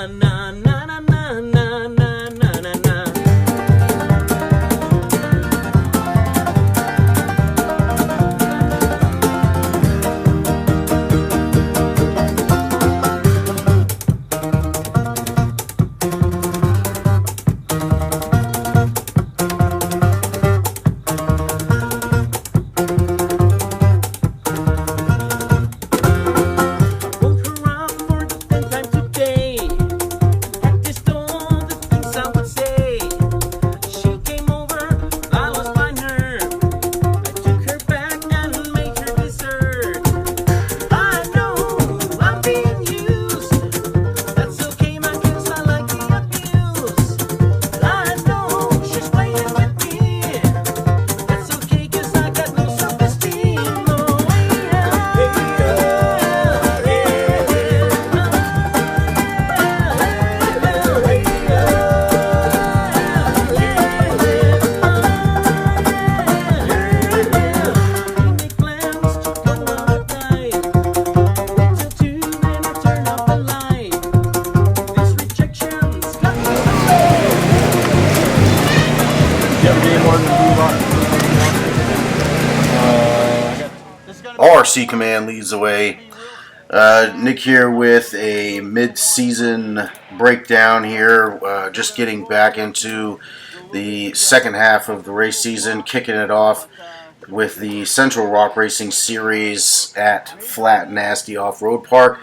na na na na na na na na na. RC Command leads the way. Nick here with a mid-season breakdown here. Just getting back into the second half of the race season, kicking it off with the Central Rock Racing Series at Flat Nasty Off-Road Park.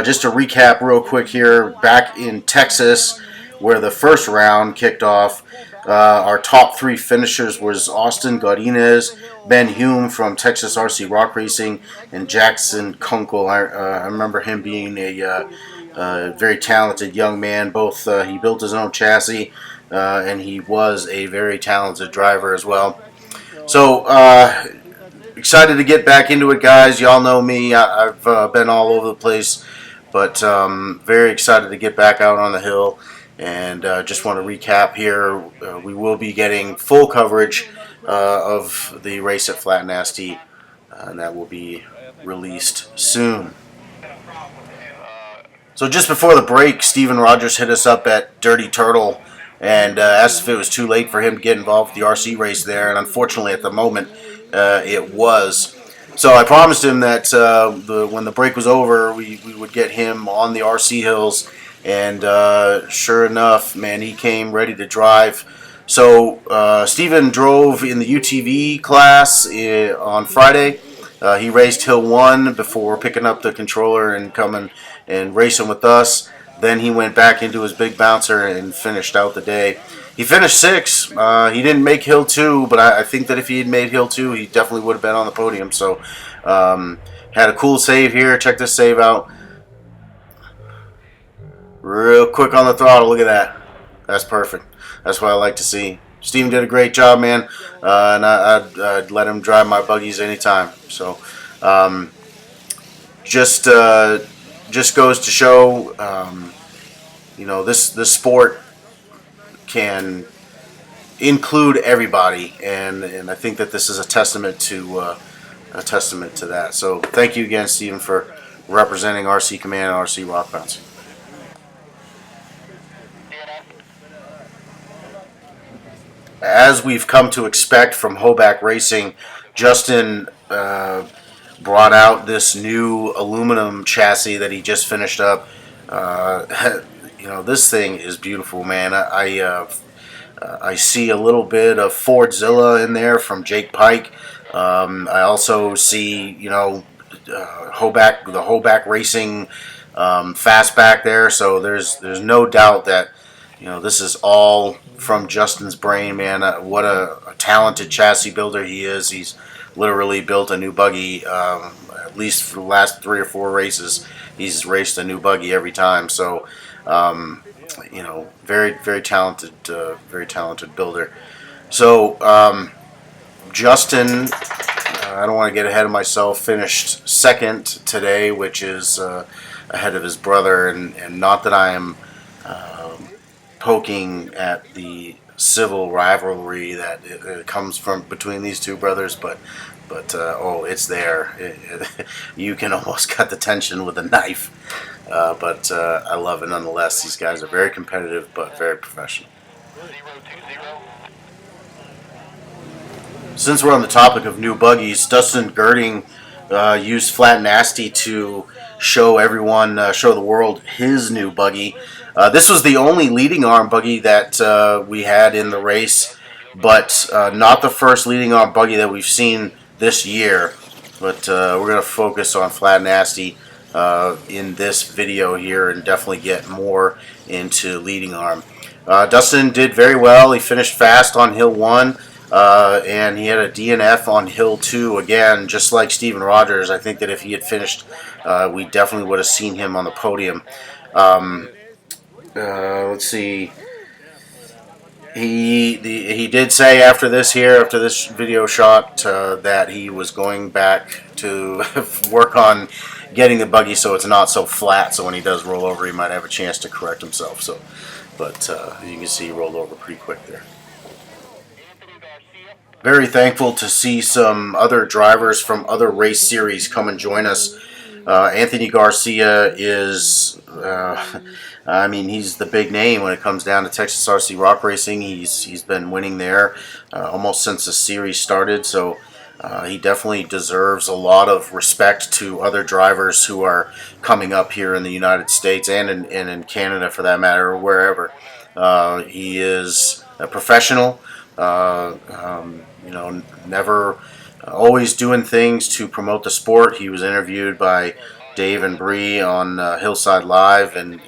Just to recap real quick here, back in Texas, where the first round kicked off, our top three finishers was Austin Godinez, Ben Hume from Texas RC Rock Racing, and Jackson Kunkel. I remember him being a very talented young man. Both he built his own chassis, and he was a very talented driver as well. So excited to get back into it, guys. Y'all know me. I've been all over the place, but very excited to get back out on the hill. And just want to recap here, we will be getting full coverage of the race at Flat Nasty, and that will be released soon. So just before the break, Steven Rogers hit us up at Dirty Turtle and asked if it was too late for him to get involved with the RC race there, and unfortunately at the moment it was. So I promised him that when the break was over, we would get him on the RC hills. And sure enough, man, he came ready to drive. So Steven drove in the UTV class on Friday. He raced Hill 1 before picking up the controller and coming and racing with us. Then he went back into his big bouncer and finished out the day. He finished 6th. He didn't make Hill 2, but I think that if he had made Hill 2, he definitely would have been on the podium. So had a cool save here. Check this save out. Real quick on the throttle, look at that. That's perfect. That's what I like to see. Steven did a great job, man, and I'd let him drive my buggies anytime. So, just goes to show, you know, this sport can include everybody, and I think that this is a testament to that. So, thank you again, Steven, for representing RC Command and RC Rock Bounce. As we've come to expect from Hoback Racing, Justin brought out this new aluminum chassis that he just finished up. You know, this thing is beautiful, man. I see a little bit of Fordzilla in there from Jake Pike. I also see, you know, the Hoback Racing fastback there. So there's no doubt that, you know, this is all from Justin's brain, man. What a talented chassis builder he is. He's literally built a new buggy, at least for the last 3 or 4 races. He's raced a new buggy every time. So, you know, very talented builder. So, Justin, I don't want to get ahead of myself, finished 2nd today, which is ahead of his brother, and not that I am poking at the civil rivalry that comes from between these two brothers, but oh, it's there. You can almost cut the tension with a knife. But I love it nonetheless. These guys are very competitive, but very professional. Since we're on the topic of new buggies, Dustin Girding used Flat Nasty to show everyone, show the world his new buggy. This was the only leading arm buggy that we had in the race, but not the first leading arm buggy that we've seen this year. But we're going to focus on Flat Nasty in this video here and definitely get more into leading arm. Dustin did very well. He finished fast on Hill 1. And he had a DNF on Hill 2 again, just like Steven Rogers. I think that if he had finished, we definitely would have seen him on the podium. Let's see. He did say after this video shot, that he was going back to work on getting the buggy so it's not so flat. So when he does roll over, he might have a chance to correct himself. But you can see he rolled over pretty quick there. Very thankful to see some other drivers from other race series come and join us. Anthony Garcia is, I mean, he's the big name when it comes down to Texas RC Rock Racing. He's been winning there almost since the series started, so he definitely deserves a lot of respect to other drivers who are coming up here in the United States and in Canada, for that matter, or wherever. He is a professional. Never always doing things to promote the sport. He was interviewed by Dave and Bree on Hillside Live, and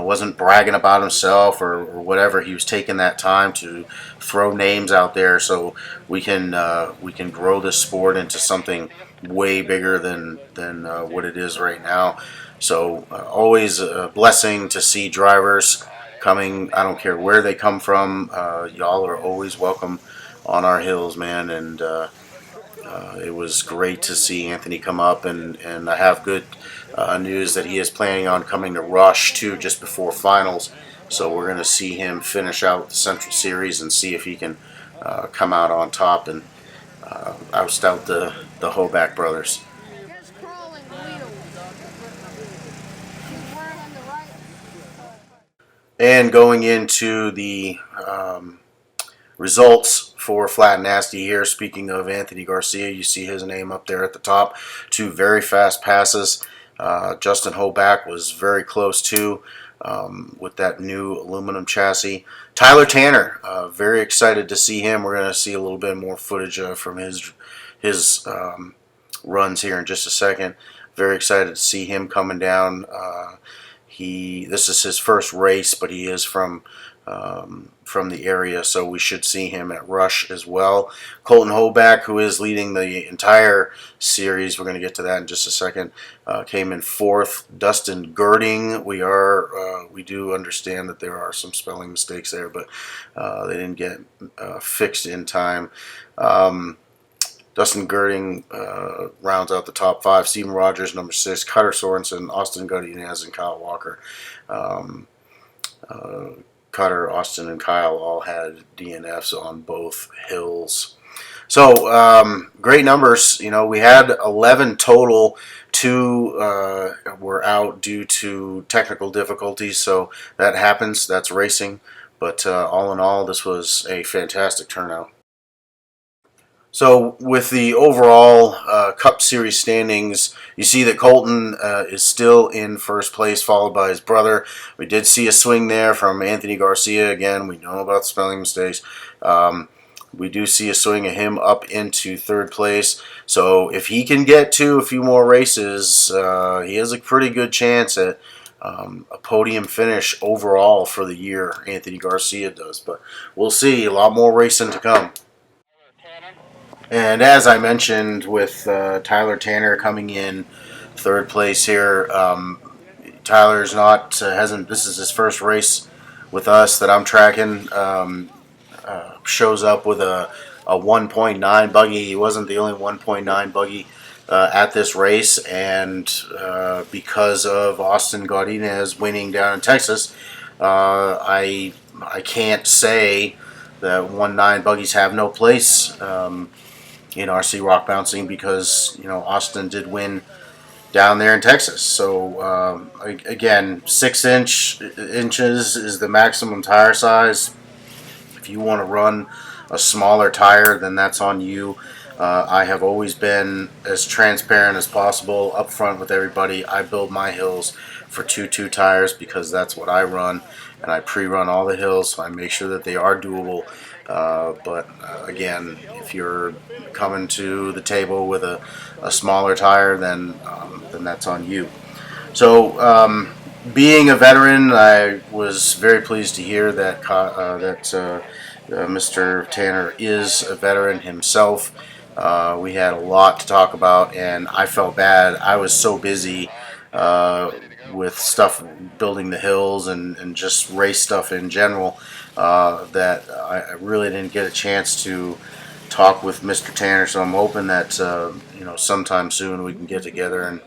wasn't bragging about himself or whatever. He was taking that time to throw names out there so we can grow this sport into something way bigger than what it is right now. So always a blessing to see drivers coming. I don't care where they come from. Y'all are always welcome on our hills, man. And it was great to see Anthony come up, and I have good news that he is planning on coming to Rush too just before finals. So we're going to see him finish out the Central Series and see if he can come out on top and oust out the Hoback brothers. And going into the results for Flat Nasty here, speaking of Anthony Garcia, you see his name up there at the top. 2 very fast passes. Justin Hoback was very close too with that new aluminum chassis. Tyler Tanner, very excited to see him. We're going to see a little bit more footage from his runs here in just a second. Very excited to see him coming down. This is his first race, but he is from the area, so we should see him at Rush as well. Colton Hoback, who is leading the entire series, we're going to get to that in just a second, came in 4th. Dustin Girding, we do understand that there are some spelling mistakes there, but they didn't get fixed in time. Dustin Girding rounds out the top 5. Steven Rogers, number 6. Cutter Sorensen, Austin Godinez, and Kyle Walker. Cutter, Austin, and Kyle all had DNFs on both hills. So great numbers. We had 11 total. 2 were out due to technical difficulties, so that happens. That's racing. But all in all, this was a fantastic turnout. So with the overall Cup Series standings, you see that Colton is still in first place, followed by his brother. We did see a swing there from Anthony Garcia. Again, we know about the spelling mistakes. We do see a swing of him up into 3rd place. So if he can get to a few more races, he has a pretty good chance at a podium finish overall for the year. Anthony Garcia does. But we'll see. A lot more racing to come. And as I mentioned, with Tyler Tanner coming in 3rd place here, Tyler's hasn't. This is his first race with us that I'm tracking. Shows up with a 1.9 buggy. He wasn't the only 1.9 buggy at this race, and because of Austin Godinez winning down in Texas, I can't say that 1.9 buggies have no place in RC Rock Bouncing, because Austin did win down there in Texas. So again, 6 inches is the maximum tire size. If you want to run a smaller tire, then that's on you. I have always been as transparent as possible, upfront with everybody. I build my hills for 2.2 tires because that's what I run, and I pre-run all the hills, so I make sure that they are doable. But again, if you're coming to the table with a smaller tire, then that's on you. So, being a veteran, I was very pleased to hear that Mr. Tanner is a veteran himself. We had a lot to talk about, and I felt bad. I was so busy uh, with stuff, building the hills and just race stuff in general, that I really didn't get a chance to talk with Mr. Tanner. So I'm hoping that sometime soon we can get together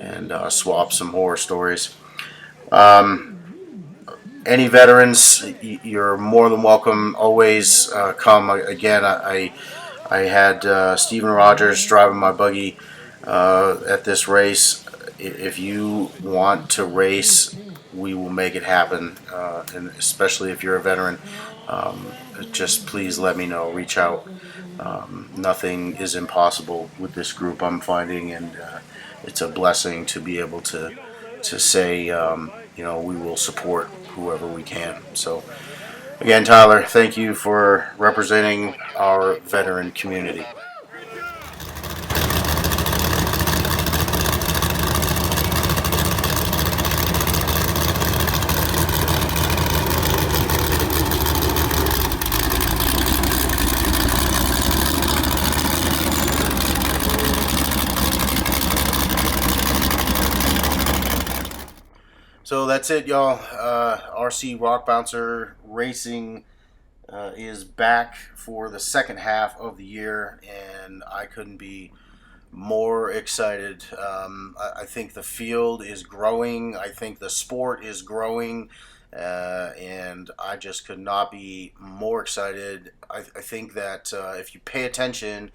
and swap some horror stories. Um, any veterans, you're more than welcome. Always come. Again, I had Steven Rogers driving my buggy at this race. If you want to race, we will make it happen. And especially if you're a veteran, just please let me know. Reach out. Nothing is impossible with this group, I'm finding, and it's a blessing to be able to say, we will support whoever we can. So, again, Tyler, thank you for representing our veteran community. So that's it, y'all. RC Rock Bouncer Racing is back for the second half of the year, and I couldn't be more excited. I think the field is growing. I think the sport is growing, and I just could not be more excited. I think that if you pay attention,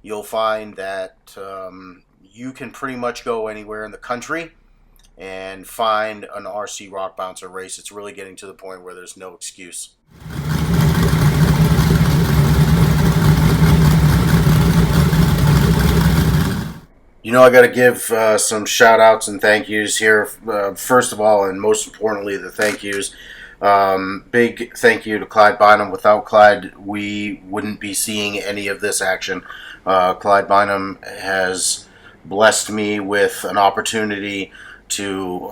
you'll find that you can pretty much go anywhere in the country and find an RC Rock Bouncer race. It's really getting to the point where there's no excuse. I got to give some shout outs and thank yous here. First of all, and most importantly, the thank yous. Big thank you to Clyde Bynum. Without Clyde, we wouldn't be seeing any of this action. Clyde Bynum has blessed me with an opportunity to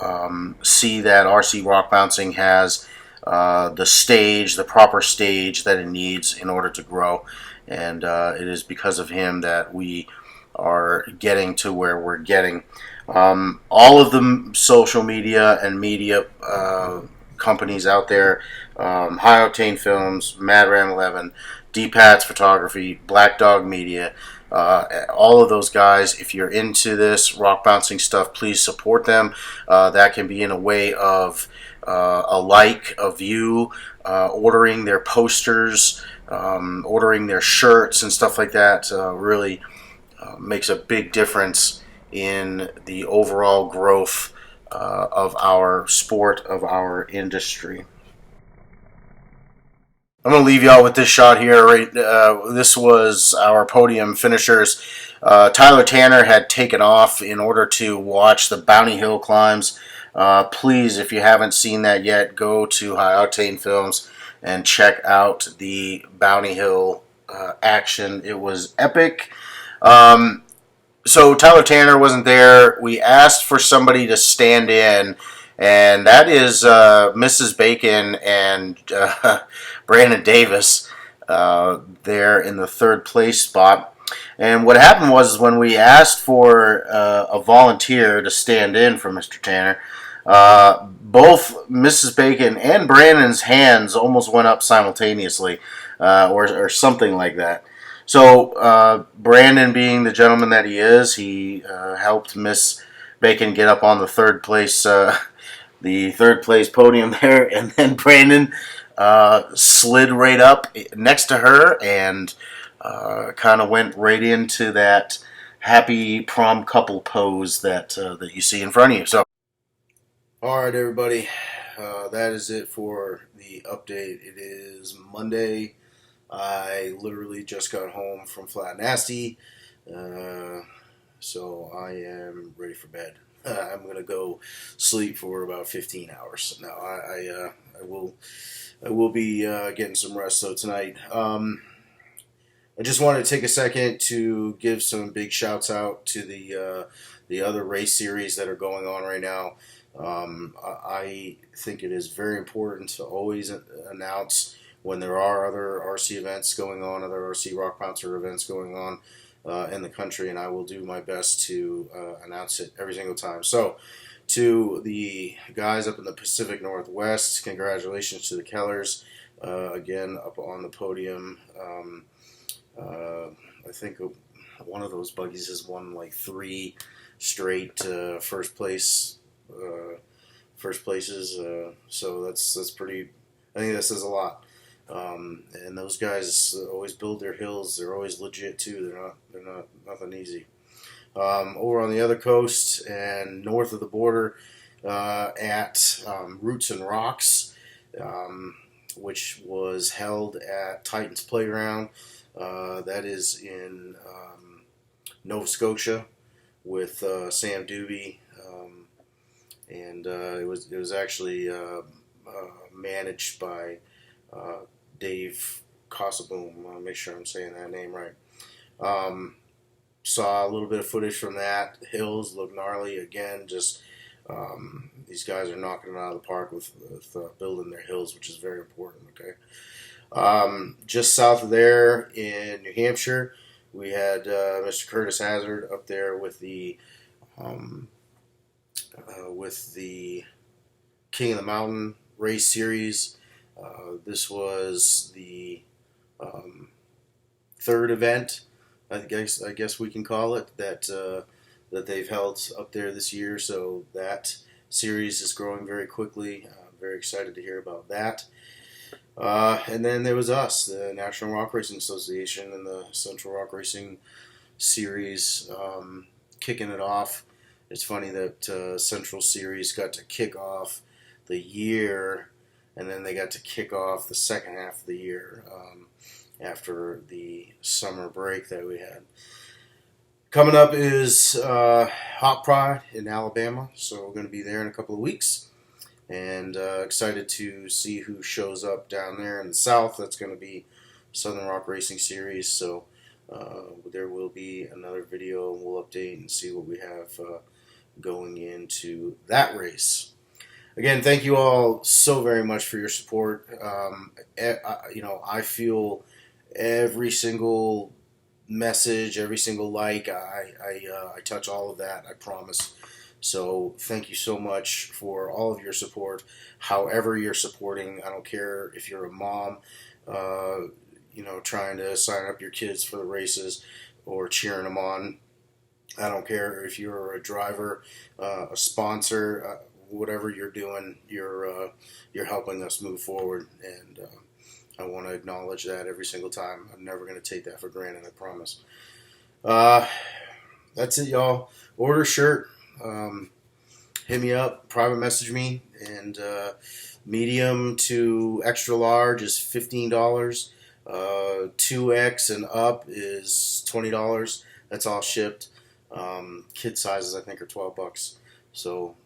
see that RC Rock Bouncing has the proper stage that it needs in order to grow. And it is because of him that we are getting to where we're getting. All of the social media and media companies out there, High Octane Films, Mad Ram 11, D-Pats Photography, Black Dog Media, all of those guys, if you're into this rock bouncing stuff, please support them. That can be in a way of a like, a view, ordering their posters, ordering their shirts and stuff like that. Really makes a big difference in the overall growth of our sport, of our industry. I'm going to leave y'all with this shot here. Right, this was our podium finishers. Tyler Tanner had taken off in order to watch the Bounty Hill climbs. Please, if you haven't seen that yet, go to High Octane Films and check out the Bounty Hill action. It was epic. So Tyler Tanner wasn't there. We asked for somebody to stand in, and that is Mrs. Bacon and Brandon Davis there in the third place spot. And what happened was when we asked for a volunteer to stand in for Mr. Tanner, both Mrs. Bacon and Brandon's hands almost went up simultaneously, or something like that. So Brandon, being the gentleman that he is, he helped Miss Bacon get up on the third place podium there, and then Brandon slid right up next to her and kind of went right into that happy prom couple pose that you see in front of you. So, all right, everybody, that is it for the update. It is Monday. I literally just got home from Flat Nasty, so I am ready for bed. I'm gonna go sleep for about 15 hours. Now I will be getting some rest though tonight. I just wanted to take a second to give some big shouts out to the other race series that are going on right now. I think it is very important to always announce when there are other RC events going on, other RC Rock Bouncer events going on in the country, and I will do my best to announce it every single time. So, to the guys up in the Pacific Northwest, congratulations to the Kellers again up on the podium. I think one of those buggies has won like 3 straight first places. So that's pretty. I think that says a lot. And those guys always build their hills. They're always legit too. They're not nothing easy. Over on the other coast and north of the border, at Roots and Rocks, which was held at Titans Playground. That is in Nova Scotia with Sam Doobie, and it was actually managed by Dave Cossaboom. I'll make sure I'm saying that name right. Saw a little bit of footage from that. The hills look gnarly again. Just these guys are knocking it out of the park with building their hills, which is very important. Okay. Just south of there in New Hampshire, we had Mr. Curtis Hazard up there with the King of the Mountain race series. This was the third event, I guess we can call it, that they've held up there this year. So that series is growing very quickly. I'm very excited to hear about that. And then there was us, the National Rock Racing Association, and the Central Rock Racing Series kicking it off. It's funny that Central Series got to kick off the year, and then they got to kick off the second half of the year after the summer break that we had. Coming up is Hot Pride in Alabama, so we're going to be there in a couple of weeks. And excited to see who shows up down there in the south. That's going to be Southern Rock Racing Series. So there will be another video, and we'll update and see what we have going into that race. Again, thank you all so very much for your support. I feel every single message, every single like. I touch all of that, I promise. So thank you so much for all of your support. However you're supporting, I don't care if you're a mom, trying to sign up your kids for the races or cheering them on. I don't care if you're a driver, a sponsor, whatever you're doing, you're helping us move forward, and I want to acknowledge that every single time. I'm never going to take that for granted, I promise. That's it, y'all. Order a shirt. Hit me up, private message me, and medium to extra large is $15. 2X and up is $20. That's all shipped. Kid sizes I think are $12. So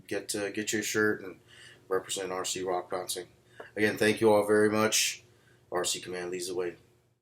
get your shirt and represent RC Rock Bouncing. Again, thank you all very much. RC Command leads the way.